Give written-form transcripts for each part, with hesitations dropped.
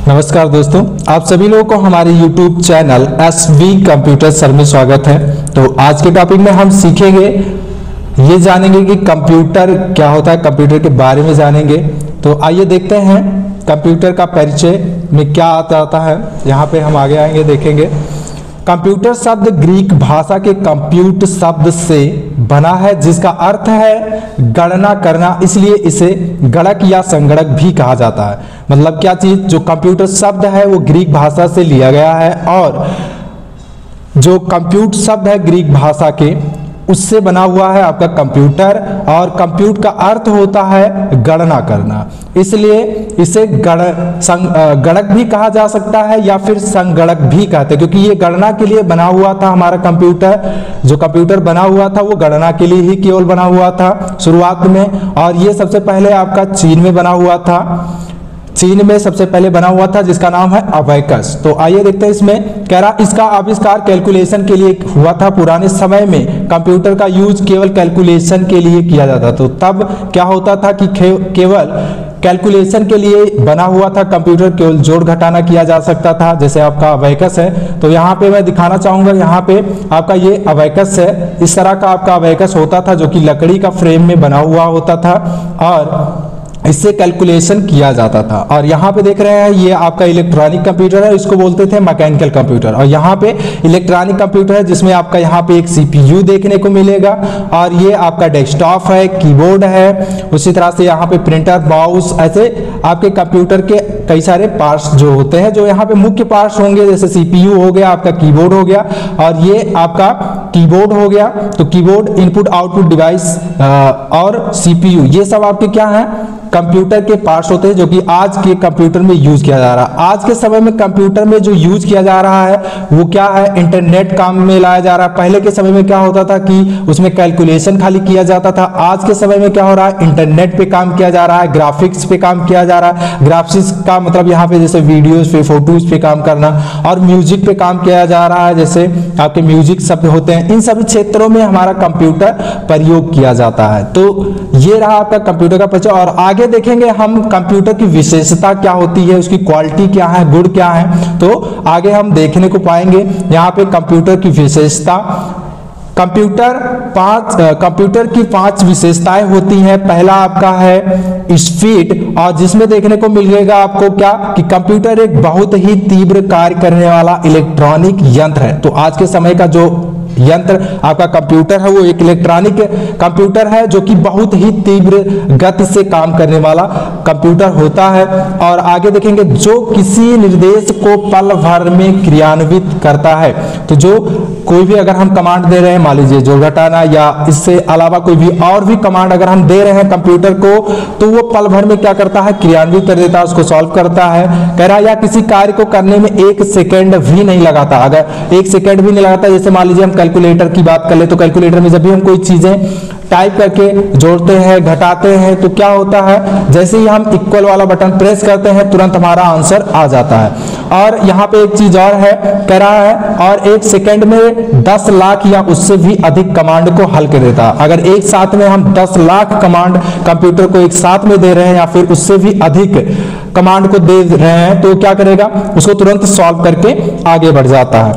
नमस्कार दोस्तों, आप सभी लोगों को हमारे YouTube channel SV computer sir में स्वागत है। तो आज के टॉपिक में हम सीखेंगे, ये जानेंगे कि कंप्यूटर क्या होता है, कंप्यूटर के बारे में जानेंगे। तो आइए देखते हैं कंप्यूटर का परिचय में क्या आता है। यहाँ पे हम आगे आएंगे, देखेंगे। कंप्यूटर शब्द ग्रीक भाषा के कंप्यूट शब्द से बना है, जिसका अर्थ है गणना करना, इसलिए इसे गणक या संगणक भी कहा जाता है। मतलब क्या चीज, जो कंप्यूटर शब्द है वो ग्रीक भाषा से लिया गया है और जो कंप्यूट शब्द है ग्रीक भाषा के उससे बना हुआ है आपका कंप्यूटर, और कंप्यूट का अर्थ होता है गणना करना, इसलिए इसे गणक भी कहा जा सकता है या फिर संगणक भी कहते हैं, क्योंकि ये गणना के लिए बना हुआ था। हमारा कंप्यूटर जो कंप्यूटर बना हुआ था वो गणना के लिए ही केवल बना हुआ था शुरुआत में, और ये सबसे पहले आपका चीन में बना हुआ था। चीन में सबसे पहले बना हुआ था, जिसका नाम है अबैकस। तो आइए देखते हैं, इसमें कह रहा इसका आविष्कार कैलकुलेशन के लिए हुआ था। पुराने समय में कंप्यूटर का यूज केवल कैलकुलेशन के लिए किया जाता, तो तब क्या होता था कि केवल कैलकुलेशन के लिए बना हुआ था कंप्यूटर, केवल जोड़ घटाना किया जा सकता था, जैसे आपका अबैकस है। तो यहाँ पे मैं दिखाना चाहूंगा, यहाँ पे आपका ये अबैकस है। इस तरह का आपका अबैकस होता था, जो कि लकड़ी का फ्रेम में बना हुआ होता था और इससे कैलकुलेशन किया जाता था। और यहाँ पे देख रहे हैं, ये आपका इलेक्ट्रॉनिक कंप्यूटर है, इसको बोलते थे मैकेनिकल कंप्यूटर। और यहाँ पे इलेक्ट्रॉनिक कंप्यूटर है, जिसमें आपका यहाँ पे एक CPU देखने को मिलेगा, और ये आपका डेस्कटॉप है, कीबोर्ड है, उसी तरह से यहाँ पे प्रिंटर, माउस, ऐसे आपके कंप्यूटर के कई सारे पार्ट्स जो होते हैं, जो यहाँ पे मुख्य पार्ट्स होंगे, जैसे CPU हो गया, आपका कीबोर्ड हो गया, और ये आपका कीबोर्ड हो गया। तो कीबोर्ड, इनपुट आउटपुट डिवाइस और CPU, ये सब आपके क्या है, कंप्यूटर के पार्ट्स होते हैं, जो कि आज के कंप्यूटर में यूज किया जा रहा है। आज के समय में कंप्यूटर में जो यूज किया जा रहा है वो क्या है, इंटरनेट काम में लाया जा रहा है। पहले के समय में क्या होता था कि उसमें कैलकुलेशन खाली किया जाता था। आज के समय में क्या हो रहा है, इंटरनेट पे काम किया जा रहा है, ग्राफिक्स पे काम किया जा रहा है। ग्राफिक्स का मतलब यहाँ पे जैसे वीडियोस पे, फोटोज पे काम करना, और म्यूजिक पे काम किया जा रहा है, जैसे आपके म्यूजिक शब्द होते हैं। इन सभी क्षेत्रों में हमारा कंप्यूटर प्रयोग किया जाता है। तो ये रहा आपका कंप्यूटर का परिचय। और आगे देखेंगे हम कंप्यूटर की विशेषता क्या होती है, उसकी क्वालिटी क्या है, गुण क्या है, तो आगे हम देखने को पाएंगे। यहाँ पे कंप्यूटर की विशेषता, कंप्यूटर की 5 विशेषताएं होती हैं। पहला आपका है स्पीड, और जिसमें देखने को मिलेगा आपको क्या, कि कंप्यूटर एक बहुत ही तीव्र कार्य करने वाला इलेक्ट्रॉनिक यंत्र है। तो आज के समय का जो यंत्र आपका कंप्यूटर है वो एक इलेक्ट्रॉनिक कंप्यूटर है, जो कि बहुत ही तीव्र गति से काम करने वाला कंप्यूटर होता है। और आगे देखेंगे, जो किसी निर्देश को पल भर में क्रियान्वित करता है। तो जो कोई भी अगर हम कमांड दे रहे हैं, मान लीजिए जोड़ घटाना या इससे अलावा कोई भी और भी कमांड अगर हम दे रहे हैं कंप्यूटर को, तो वो पल भर में क्या करता है, क्रियान्वित कर देता है, उसको सॉल्व करता है। कह रहा है या किसी कार्य को करने में 1 सेकेंड भी नहीं लगाता। अगर 1 सेकेंड भी नहीं लगाता, जैसे मान लीजिए हम कैलकुलेटर की बात कर ले, तो कैलकुलेटर में जब भी हम कोई चीजें टाइप करके जोड़ते हैं, घटाते हैं, तो क्या होता है, जैसे ही हम इक्वल वाला बटन प्रेस करते हैं, तुरंत हमारा आंसर आ जाता है। और यहाँ पे एक चीज और है, कह रहा है, और 1 सेकेंड में 10 लाख या उससे भी अधिक कमांड को हल कर देता है। अगर एक साथ में हम 10 लाख कमांड कंप्यूटर को एक साथ में दे रहे हैं, या फिर उससे भी अधिक कमांड को दे रहे हैं, तो क्या करेगा, उसको तुरंत सॉल्व करके आगे बढ़ जाता है,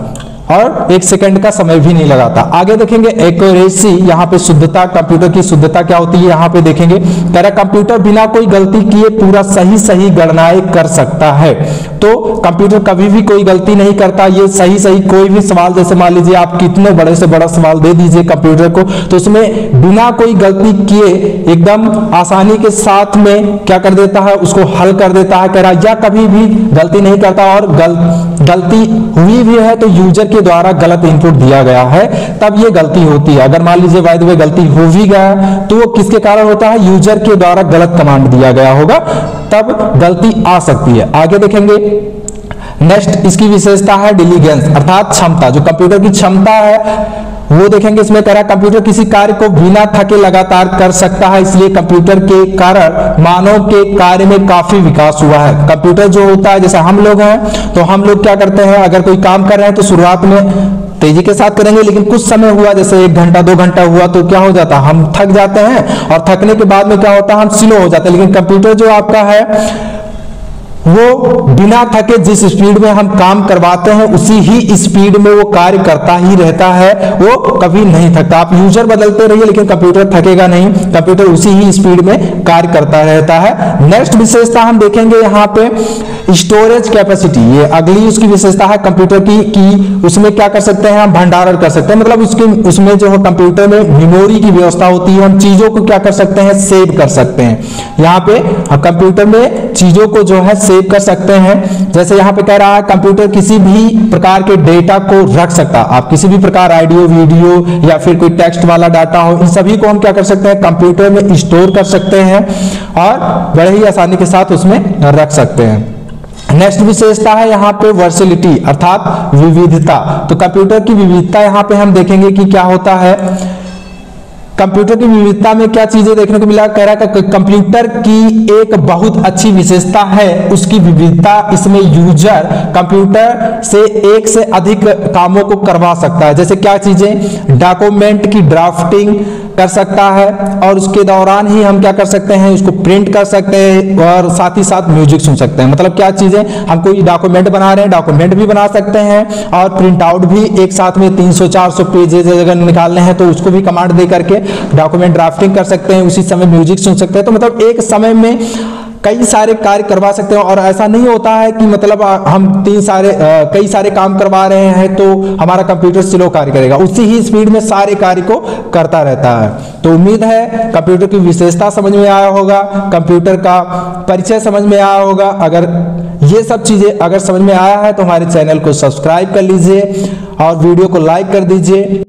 और 1 सेकंड का समय भी नहीं लगाता। आगे देखेंगे एक्यूरेसी, यहाँ पे शुद्धता, कंप्यूटर की शुद्धता क्या होती है, यहाँ पे देखेंगे। कह रहा कंप्यूटर बिना कोई गलती किए पूरा सही गणनाएं कर सकता है। तो कंप्यूटर कभी भी कोई गलती नहीं करता, ये सही कोई भी सवाल, जैसे मान लीजिए आप कितने बड़े से बड़ा सवाल दे दीजिए कंप्यूटर को, तो उसमें बिना कोई गलती किए एकदम आसानी के साथ में क्या कर देता है, उसको हल कर देता है। कह रहा या कभी भी गलती नहीं करता, और गलती हुई भी है तो यूजर के द्वारा गलत इनपुट दिया गया है, तब ये गलती होती है। अगर मान लीजिए बाय द वे गलती हो भी गया, तो वो किसके कारण होता है, यूजर के द्वारा गलत कमांड दिया गया होगा, तब गलती आ सकती है। आगे देखेंगे, नेक्स्ट इसकी विशेषता है डिलीजेंस, अर्थात क्षमता। जो कंप्यूटर की क्षमता है वो देखेंगे। इसमें कह रहा है कंप्यूटर किसी कार्य को बिना थके लगातार कर सकता है, इसलिए कंप्यूटर के कारण मानव के कार्य में काफी विकास हुआ है। कंप्यूटर जो होता है, जैसे हम लोग हैं, तो हम लोग क्या करते हैं, अगर कोई काम कर रहे हैं तो शुरुआत में तेजी के साथ करेंगे, लेकिन कुछ समय हुआ, जैसे 1 घंटा 2 घंटा हुआ, तो क्या हो जाता है, हम थक जाते हैं, और थकने के बाद में क्या होता है, हम स्लो हो जाते हैं। लेकिन कंप्यूटर जो आपका है वो बिना थके जिस स्पीड में हम काम करवाते हैं उसी ही स्पीड में वो कार्य करता ही रहता है, वो कभी नहीं थकता। आप यूजर बदलते रहिए लेकिन कंप्यूटर थकेगा नहीं, कंप्यूटर उसी ही स्पीड में कार्य करता रहता है। नेक्स्ट विशेषता हम देखेंगे यहाँ पे स्टोरेज कैपेसिटी, ये अगली उसकी विशेषता है कंप्यूटर की कि उसमें क्या कर सकते हैं हम, भंडारण कर सकते हैं। मतलब उसमें जो है कंप्यूटर में मेमोरी की व्यवस्था होती है, हम चीजों को क्या कर सकते हैं, सेव कर सकते हैं। यहाँ पे कंप्यूटर में चीजों को जो है सेव कर सकते हैं। जैसे यहाँ पे कह रहा है कंप्यूटर किसी भी प्रकार के डेटा को रख सकता है, आप किसी भी प्रकार ऑडियो वीडियो या फिर कोई टेक्स्ट वाला डाटा हो, इन सभी को हम क्या कर सकते हैं, कंप्यूटर में स्टोर कर सकते हैं और बड़े ही आसानी के साथ उसमें रख सकते हैं। नेक्स्ट विशेषता है यहाँ पे वर्सेलिटी अर्थात विविधता। तो कंप्यूटर की विविधता यहाँ पे हम देखेंगे कि क्या होता है। कंप्यूटर की विविधता में क्या चीजें देखने को मिला, कह रहा है कि कंप्यूटर की एक बहुत अच्छी विशेषता है उसकी विविधता। इसमें यूजर कंप्यूटर से एक से अधिक कामों को करवा सकता है। जैसे क्या चीजें, डॉक्यूमेंट की ड्राफ्टिंग कर सकता है और उसके दौरान ही हम क्या कर सकते हैं, उसको प्रिंट कर सकते हैं और साथ ही साथ म्यूजिक सुन सकते हैं। मतलब क्या चीजें, हम कोई डॉक्यूमेंट बना रहे हैं, डॉक्यूमेंट भी बना सकते हैं और प्रिंट आउट भी एक साथ में 300-400 पेजेस अगर निकालने हैं तो उसको भी कमांड दे करके डॉक्यूमेंट ड्राफ्टिंग कर सकते हैं, उसी समय म्यूजिक सुन सकते हैं। तो मतलब एक समय में कई सारे कार्य करवा सकते हैं। और ऐसा नहीं होता है कि मतलब हम कई सारे काम करवा रहे हैं तो हमारा कंप्यूटर स्लो कार्य करेगा, उसी ही स्पीड में सारे कार्य को करता रहता है। तो उम्मीद है कंप्यूटर की विशेषता समझ में आया होगा, कंप्यूटर का परिचय समझ में आया होगा। अगर ये सब चीजें अगर समझ में आया है तो हमारे चैनल को सब्सक्राइब कर लीजिए और वीडियो को लाइक कर दीजिए।